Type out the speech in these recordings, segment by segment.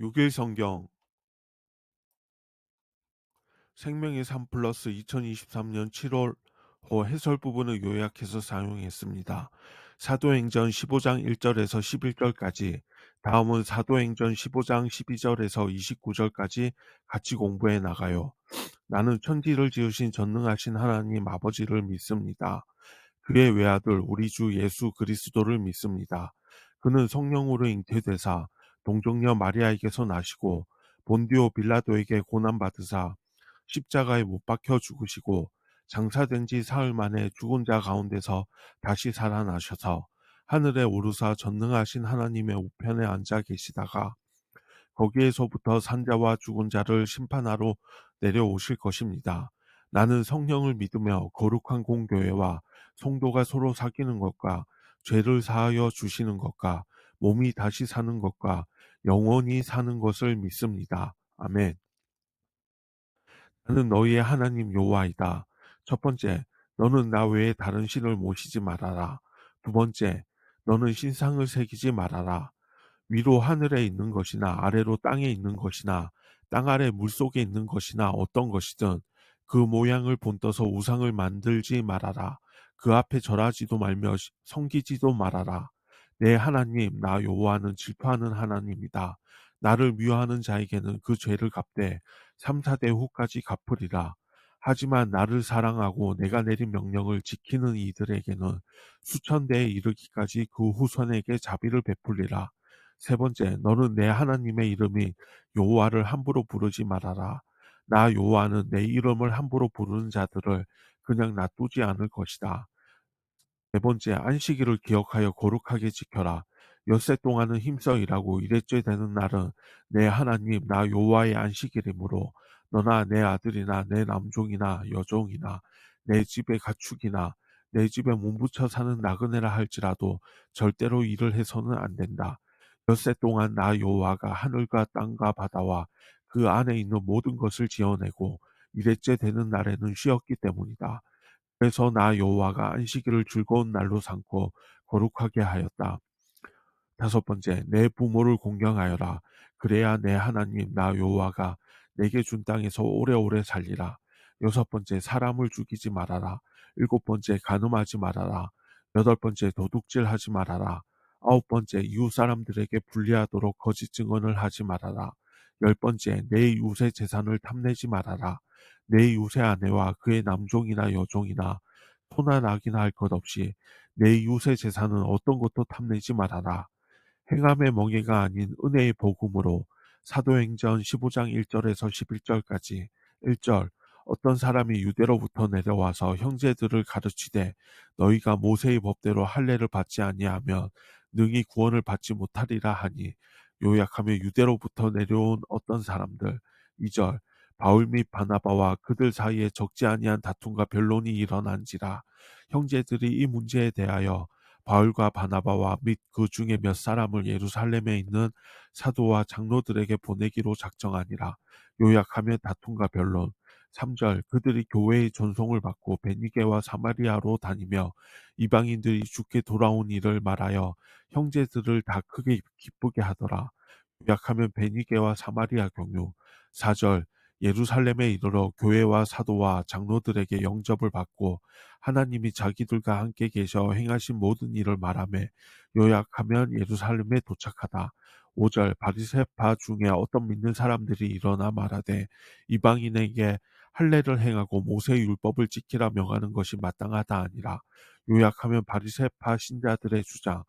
6일 성경 생명의 삶 플러스 2023년 7월 호 해설 부분을 요약해서 사용했습니다. 사도행전 15장 1절에서 11절까지, 다음은 사도행전 15장 12절에서 29절까지 같이 공부해 나가요. 나는 천지를 지으신 전능하신 하나님 아버지를 믿습니다. 그의 외아들 우리 주 예수 그리스도를 믿습니다. 그는 성령으로 잉태되사 동정녀 마리아에게서 나시고 본디오 빌라도에게 고난받으사 십자가에 못 박혀 죽으시고 장사된 지 사흘 만에 죽은 자 가운데서 다시 살아나셔서 하늘에 오르사 전능하신 하나님의 우편에 앉아 계시다가 거기에서부터 산자와 죽은 자를 심판하러 내려오실 것입니다. 나는 성령을 믿으며 거룩한 공교회와 성도가 서로 사귀는 것과 죄를 사하여 주시는 것과 몸이 다시 사는 것과 영원히 사는 것을 믿습니다. 아멘. 나는 너희의 하나님 여호와이다. 첫 번째, 너는 나 외에 다른 신을 모시지 말아라. 두 번째, 너는 신상을 새기지 말아라. 위로 하늘에 있는 것이나 아래로 땅에 있는 것이나 땅 아래 물속에 있는 것이나 어떤 것이든 그 모양을 본떠서 우상을 만들지 말아라. 그 앞에 절하지도 말며 섬기지도 말아라. 내 하나님 나 여호와는 질투하는 하나님이다. 나를 미워하는 자에게는 그 죄를 갚되 3, 4대 후까지 갚으리라. 하지만 나를 사랑하고 내가 내린 명령을 지키는 이들에게는 수천 대에 이르기까지 그 후손에게 자비를 베풀리라. 세 번째, 너는 내 하나님의 이름이 여호와를 함부로 부르지 말아라. 나 여호와는 내 이름을 함부로 부르는 자들을 그냥 놔두지 않을 것이다. 네 번째, 안식일을 기억하여 거룩하게 지켜라. 엿새 동안은 힘써 일하고 일했째 되는 날은 내 하나님 나 여호와의 안식일이므로 너나 내 아들이나 내 남종이나 여종이나 내 집의 가축이나 내 집에 몸붙여 사는 나그네라 할지라도 절대로 일을 해서는 안 된다. 엿새 동안 나 여호와가 하늘과 땅과 바다와 그 안에 있는 모든 것을 지어내고 일했째 되는 날에는 쉬었기 때문이다. 그래서 나 여호와가 안식일을 즐거운 날로 삼고 거룩하게 하였다. 다섯 번째, 내 부모를 공경하여라. 그래야 내 하나님 나 여호와가 내게 준 땅에서 오래오래 살리라. 여섯 번째, 사람을 죽이지 말아라. 일곱 번째, 간음하지 말아라. 여덟 번째, 도둑질하지 말아라. 아홉 번째, 이웃 사람들에게 불리하도록 거짓 증언을 하지 말아라. 열 번째, 내 이웃의 재산을 탐내지 말아라. 내 이웃의 아내와 그의 남종이나 여종이나 토나 낙이나 할 것 없이 내 이웃의 재산은 어떤 것도 탐내지 말아라. 행함의 멍에가 아닌 은혜의 복음으로. 사도행전 15장 1절에서 11절까지. 1절, 어떤 사람이 유대로부터 내려와서 형제들을 가르치되 너희가 모세의 법대로 할례를 받지 아니하면 능히 구원을 받지 못하리라 하니, 요약하며 유대로부터 내려온 어떤 사람들. 2절, 바울 및 바나바와 그들 사이에 적지 아니한 다툼과 변론이 일어난지라. 형제들이 이 문제에 대하여 바울과 바나바와 및 그 중에 몇 사람을 예루살렘에 있는 사도와 장로들에게 보내기로 작정하니라. 요약하면 다툼과 변론. 3절, 그들이 교회의 존송을 받고 베니게와 사마리아로 다니며 이방인들이 주께 돌아온 일을 말하여 형제들을 다 크게 기쁘게 하더라. 요약하면 베니게와 사마리아 경유. 4절, 예루살렘에 이르러 교회와 사도와 장로들에게 영접을 받고 하나님이 자기들과 함께 계셔 행하신 모든 일을 말하며, 요약하면 예루살렘에 도착하다. 5절, 바리새파 중에 어떤 믿는 사람들이 일어나 말하되 이방인에게 할례를 행하고 모세의 율법을 지키라 명하는 것이 마땅하다 아니라. 요약하면 바리새파 신자들의 주장.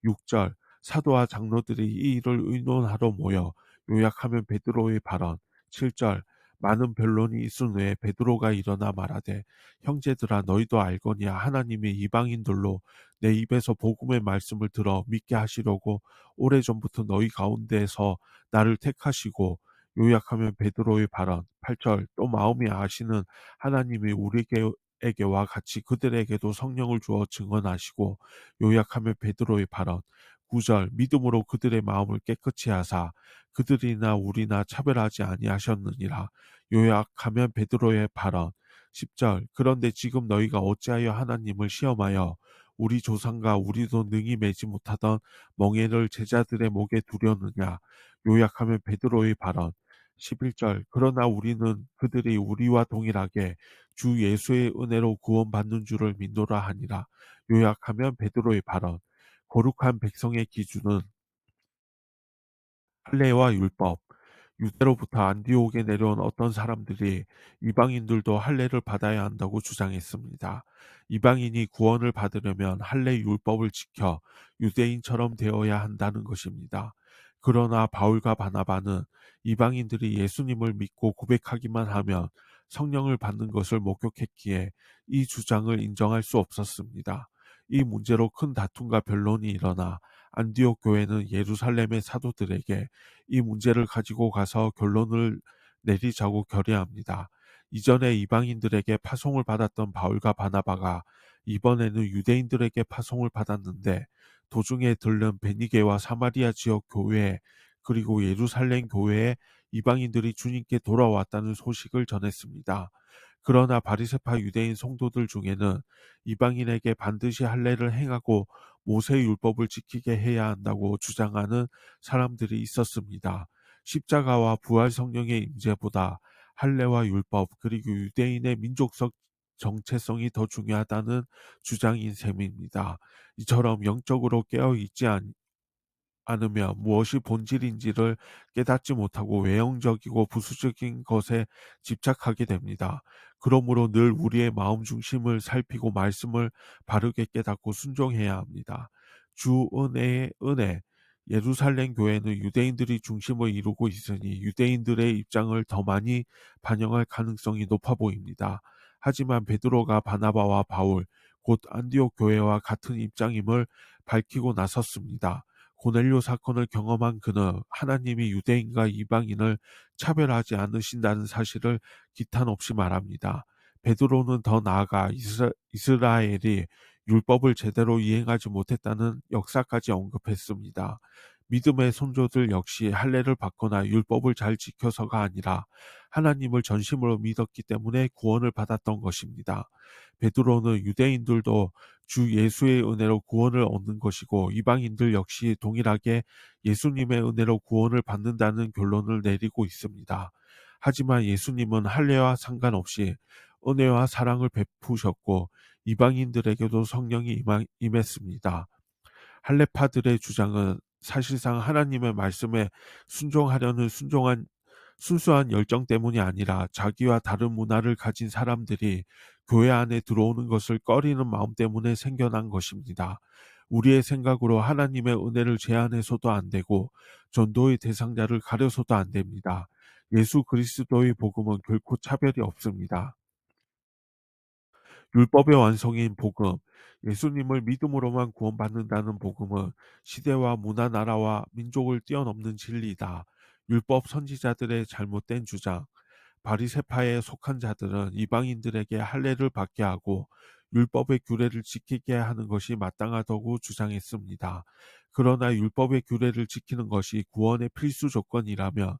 6절, 사도와 장로들이 이 일을 의논하러 모여. 요약하면 베드로의 발언. 7절, 많은 변론이 있은 후에 베드로가 일어나 말하되 형제들아 너희도 알거니와 하나님이 이방인들로 내 입에서 복음의 말씀을 들어 믿게 하시려고 오래전부터 너희 가운데에서 나를 택하시고. 요약하면 베드로의 발언. 8절, 또 마음이 아시는 하나님이 우리에게와 같이 그들에게도 성령을 주어 증언하시고. 요약하면 베드로의 발언. 9절, 믿음으로 그들의 마음을 깨끗이 하사 그들이나 우리나 차별하지 아니하셨느니라. 요약하면 베드로의 발언. 10절, 그런데 지금 너희가 어찌하여 하나님을 시험하여 우리 조상과 우리도 능히 매지 못하던 멍에를 제자들의 목에 두려느냐. 요약하면 베드로의 발언. 11절 그러나 우리는 그들이 우리와 동일하게 주 예수의 은혜로 구원받는 줄을 믿노라 하니라. 요약하면 베드로의 발언. 거룩한 백성의 기준은 할례와 율법, 유대로부터 안디옥에 내려온 어떤 사람들이 이방인들도 할례를 받아야 한다고 주장했습니다. 이방인이 구원을 받으려면 할례 율법을 지켜 유대인처럼 되어야 한다는 것입니다. 그러나 바울과 바나바는 이방인들이 예수님을 믿고 고백하기만 하면 성령을 받는 것을 목격했기에 이 주장을 인정할 수 없었습니다. 이 문제로 큰 다툼과 변론이 일어나 안디옥 교회는 예루살렘의 사도들에게 이 문제를 가지고 가서 결론을 내리자고 결의합니다. 이전에 이방인들에게 파송을 받았던 바울과 바나바가 이번에는 유대인들에게 파송을 받았는데 도중에 들른 베니게와 사마리아 지역 교회 그리고 예루살렘 교회에 이방인들이 주님께 돌아왔다는 소식을 전했습니다. 그러나 바리새파 유대인 성도들 중에는 이방인에게 반드시 할례를 행하고 모세 율법을 지키게 해야 한다고 주장하는 사람들이 있었습니다. 십자가와 부활 성령의 임재보다 할례와 율법 그리고 유대인의 민족적 정체성이 더 중요하다는 주장인 셈입니다. 이처럼 영적으로 깨어 있지 않으며 무엇이 본질인지를 깨닫지 못하고 외형적이고 부수적인 것에 집착하게 됩니다. 그러므로 늘 우리의 마음 중심을 살피고 말씀을 바르게 깨닫고 순종해야 합니다. 주 은혜의 은혜. 예루살렘 교회는 유대인들이 중심을 이루고 있으니 유대인들의 입장을 더 많이 반영할 가능성이 높아 보입니다. 하지만 베드로가 바나바와 바울, 곧 안디옥 교회와 같은 입장임을 밝히고 나섰습니다. 고넬료 사건을 경험한 그는 하나님이 유대인과 이방인을 차별하지 않으신다는 사실을 기탄 없이 말합니다. 베드로는 더 나아가 이스라엘이 율법을 제대로 이행하지 못했다는 역사까지 언급했습니다. 믿음의 선조들 역시 할례를 받거나 율법을 잘 지켜서가 아니라 하나님을 전심으로 믿었기 때문에 구원을 받았던 것입니다. 베드로는 유대인들도 주 예수의 은혜로 구원을 얻는 것이고 이방인들 역시 동일하게 예수님의 은혜로 구원을 받는다는 결론을 내리고 있습니다. 하지만 예수님은 할례와 상관없이 은혜와 사랑을 베푸셨고 이방인들에게도 성령이 임했습니다. 할례파들의 주장은 사실상 하나님의 말씀에 순종하려는 순수한 열정 때문이 아니라 자기와 다른 문화를 가진 사람들이 교회 안에 들어오는 것을 꺼리는 마음 때문에 생겨난 것입니다. 우리의 생각으로 하나님의 은혜를 제한해서도 안 되고 전도의 대상자를 가려서도 안 됩니다. 예수 그리스도의 복음은 결코 차별이 없습니다. 율법의 완성인 복음, 예수님을 믿음으로만 구원받는다는 복음은 시대와 문화, 나라와 민족을 뛰어넘는 진리다. 율법 선지자들의 잘못된 주장, 바리새파에 속한 자들은 이방인들에게 할례를 받게 하고 율법의 규례를 지키게 하는 것이 마땅하다고 주장했습니다. 그러나 율법의 규례를 지키는 것이 구원의 필수 조건이라면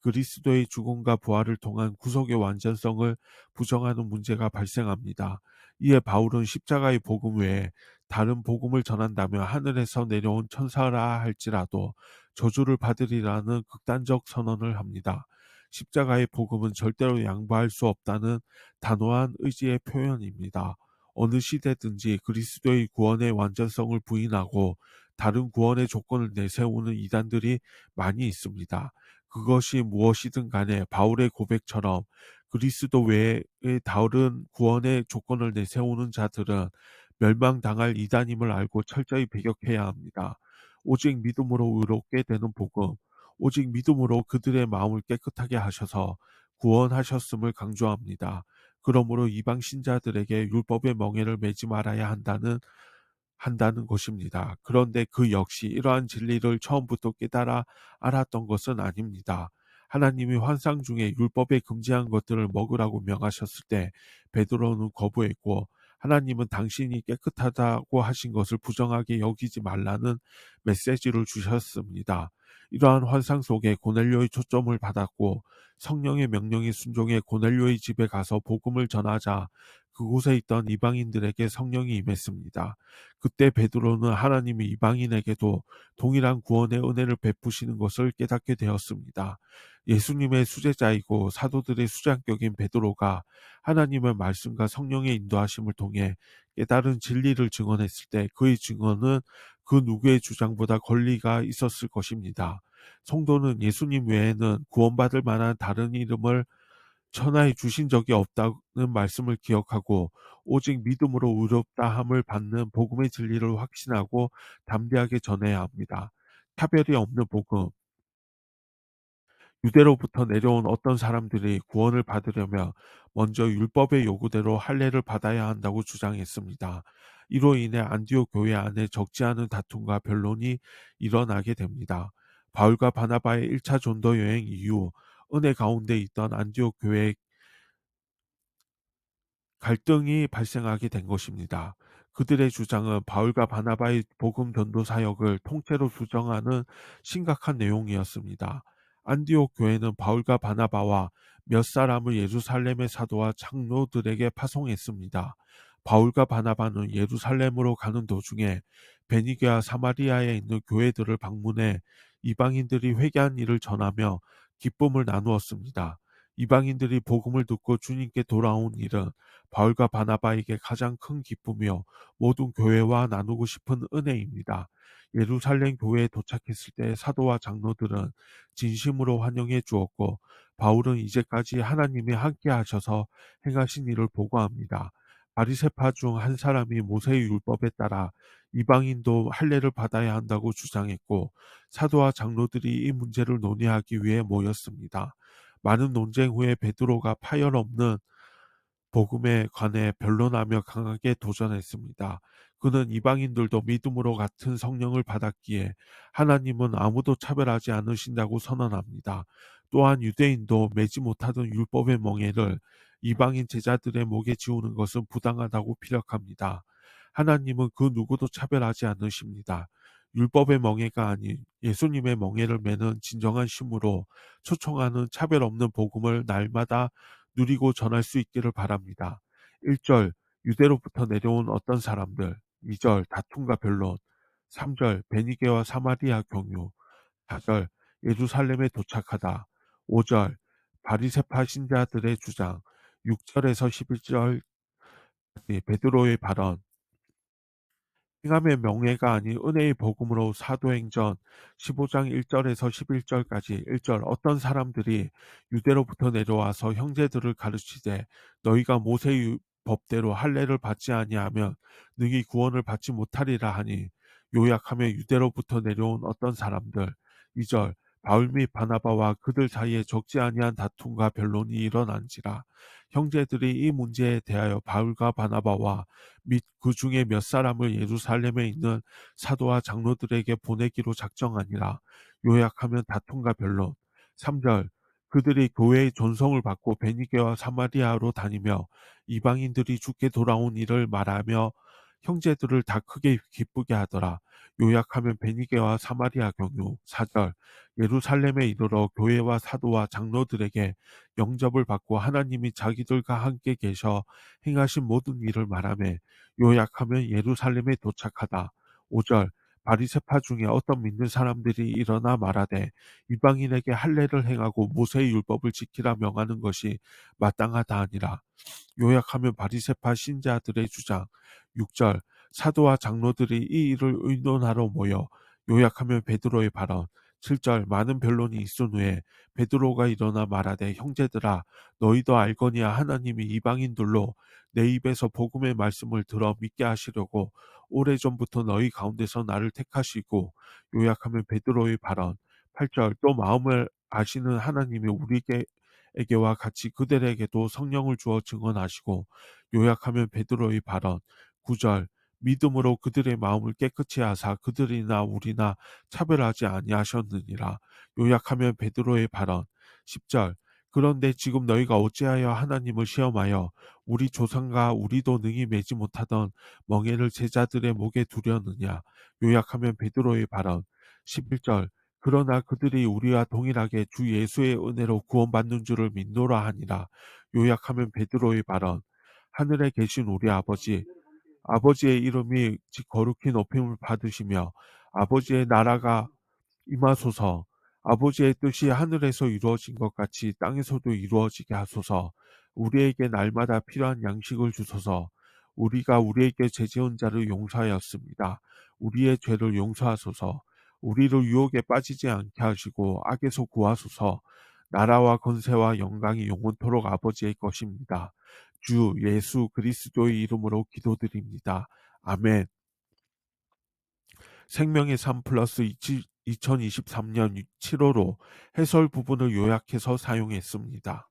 그리스도의 죽음과 부활을 통한 구속의 완전성을 부정하는 문제가 발생합니다. 이에 바울은 십자가의 복음 외에 다른 복음을 전한다면 하늘에서 내려온 천사라 할지라도 저주를 받으리라는 극단적 선언을 합니다. 십자가의 복음은 절대로 양보할 수 없다는 단호한 의지의 표현입니다. 어느 시대든지 그리스도의 구원의 완전성을 부인하고 다른 구원의 조건을 내세우는 이단들이 많이 있습니다. 그것이 무엇이든 간에 바울의 고백처럼 그리스도 외의 다른 구원의 조건을 내세우는 자들은 멸망당할 이단임을 알고 철저히 배격해야 합니다. 오직 믿음으로 의롭게 되는 복음, 오직 믿음으로 그들의 마음을 깨끗하게 하셔서 구원하셨음을 강조합니다. 그러므로 이방 신자들에게 율법의 멍에를 매지 말아야 한다는 것입니다. 그런데 그 역시 이러한 진리를 처음부터 깨달아 알았던 것은 아닙니다. 하나님이 환상 중에 율법에 금지한 것들을 먹으라고 명하셨을 때 베드로는 거부했고 하나님은 당신이 깨끗하다고 하신 것을 부정하게 여기지 말라는 메시지를 주셨습니다. 이러한 환상 속에 고넬료의 초점을 받았고 성령의 명령에 순종해 고넬료의 집에 가서 복음을 전하자 그곳에 있던 이방인들에게 성령이 임했습니다. 그때 베드로는 하나님이 이방인에게도 동일한 구원의 은혜를 베푸시는 것을 깨닫게 되었습니다. 예수님의 수제자이고 사도들의 수장격인 베드로가 하나님의 말씀과 성령의 인도하심을 통해 깨달은 진리를 증언했을 때 그의 증언은 그 누구의 주장보다 권리가 있었을 것입니다. 성도는 예수님 외에는 구원받을 만한 다른 이름을 천하에 주신 적이 없다는 말씀을 기억하고 오직 믿음으로 의롭다함을 받는 복음의 진리를 확신하고 담대하게 전해야 합니다. 차별이 없는 복음, 유대로부터 내려온 어떤 사람들이 구원을 받으려면 먼저 율법의 요구대로 할례를 받아야 한다고 주장했습니다. 이로 인해 안디옥 교회 안에 적지 않은 다툼과 변론이 일어나게 됩니다. 바울과 바나바의 1차 전도 여행 이후 은혜 가운데 있던 안디옥 교회의 갈등이 발생하게 된 것입니다. 그들의 주장은 바울과 바나바의 복음 전도 사역을 통째로 부정하는 심각한 내용이었습니다. 안디옥 교회는 바울과 바나바와 몇 사람을 예루살렘의 사도와 장로들에게 파송했습니다. 바울과 바나바는 예루살렘으로 가는 도중에 베니게와 사마리아에 있는 교회들을 방문해 이방인들이 회개한 일을 전하며 기쁨을 나누었습니다. 이방인들이 복음을 듣고 주님께 돌아온 일은 바울과 바나바에게 가장 큰 기쁨이요 모든 교회와 나누고 싶은 은혜입니다. 예루살렘 교회에 도착했을 때 사도와 장로들은 진심으로 환영해 주었고 바울은 이제까지 하나님이 함께 하셔서 행하신 일을 보고합니다. 바리새파 중 한 사람이 모세의 율법에 따라 이방인도 할례를 받아야 한다고 주장했고 사도와 장로들이 이 문제를 논의하기 위해 모였습니다. 많은 논쟁 후에 베드로가 파열 없는 복음에 관해 변론하며 강하게 도전했습니다. 그는 이방인들도 믿음으로 같은 성령을 받았기에 하나님은 아무도 차별하지 않으신다고 선언합니다. 또한 유대인도 매지 못하던 율법의 멍에를 이방인 제자들의 목에 지우는 것은 부당하다고 피력합니다. 하나님은 그 누구도 차별하지 않으십니다. 율법의 멍에가 아닌 예수님의 멍에를 매는 진정한 심으로 초청하는 차별 없는 복음을 날마다 누리고 전할 수 있기를 바랍니다. 1절 유대로부터 내려온 어떤 사람들, 2절 다툼과 변론, 3절 베니게와 사마리아 경유, 4절 예루살렘에 도착하다, 5절 바리새파 신자들의 주장, 6절에서 11절 베드로의 발언, 행함의 명예가 아닌 은혜의 복음으로 사도행전 15장 1절에서 11절까지 1절 어떤 사람들이 유대로부터 내려와서 형제들을 가르치되 너희가 모세의 법대로 할례를 받지 아니하면 능히 구원을 받지 못하리라 하니 요약하며 유대로부터 내려온 어떤 사람들 2절 바울 및 바나바와 그들 사이에 적지 아니한 다툼과 변론이 일어난지라 형제들이 이 문제에 대하여 바울과 바나바와 및 그 중에 몇 사람을 예루살렘에 있는 사도와 장로들에게 보내기로 작정하니라. 요약하면 다툼과 변론. 3절 그들이 교회의 존성을 받고 베니게와 사마리아로 다니며 이방인들이 죽게 돌아온 일을 말하며 형제들을 다 크게 기쁘게 하더라. 요약하면 베니게와 사마리아 경유. 4절 예루살렘에 이르러 교회와 사도와 장로들에게 영접을 받고 하나님이 자기들과 함께 계셔 행하신 모든 일을 말하며 요약하면 예루살렘에 도착하다. 5절 바리새파 중에 어떤 믿는 사람들이 일어나 말하되 이방인에게 할례를 행하고 모세의 율법을 지키라 명하는 것이 마땅하다 하니라. 요약하면 바리새파 신자들의 주장. 6절 사도와 장로들이 이 일을 의논하러 모여 요약하면 베드로의 발언. 7절 많은 변론이 있은 후에 베드로가 일어나 말하되 형제들아 너희도 알거니와 하나님이 이방인들로 내 입에서 복음의 말씀을 들어 믿게 하시려고 오래전부터 너희 가운데서 나를 택하시고 요약하면 베드로의 발언. 8절 또 마음을 아시는 하나님이 우리에게와 같이 그들에게도 성령을 주어 증언하시고 요약하면 베드로의 발언. 9절 믿음으로 그들의 마음을 깨끗이 하사 그들이나 우리나 차별하지 아니하셨느니라. 요약하면 베드로의 발언. 10절 그런데 지금 너희가 어찌하여 하나님을 시험하여 우리 조상과 우리도 능히 매지 못하던 멍에를 제자들의 목에 두려느냐. 요약하면 베드로의 발언. 11절 그러나 그들이 우리와 동일하게 주 예수의 은혜로 구원받는 줄을 믿노라 하니라. 요약하면 베드로의 발언. 하늘에 계신 우리 아버지, 아버지의 이름이 거룩히 높임을 받으시며 아버지의 나라가 임하소서. 아버지의 뜻이 하늘에서 이루어진 것 같이 땅에서도 이루어지게 하소서. 우리에게 날마다 필요한 양식을 주소서. 우리가 우리에게 죄지은 자를 용서하였습니다. 우리의 죄를 용서하소서. 우리를 유혹에 빠지지 않게 하시고 악에서 구하소서. 나라와 권세와 영광이 영원토록 아버지의 것입니다. 주 예수 그리스도의 이름으로 기도드립니다. 아멘. 생명의 삶 플러스 2023년 7월호 해설 부분을 요약해서 사용했습니다.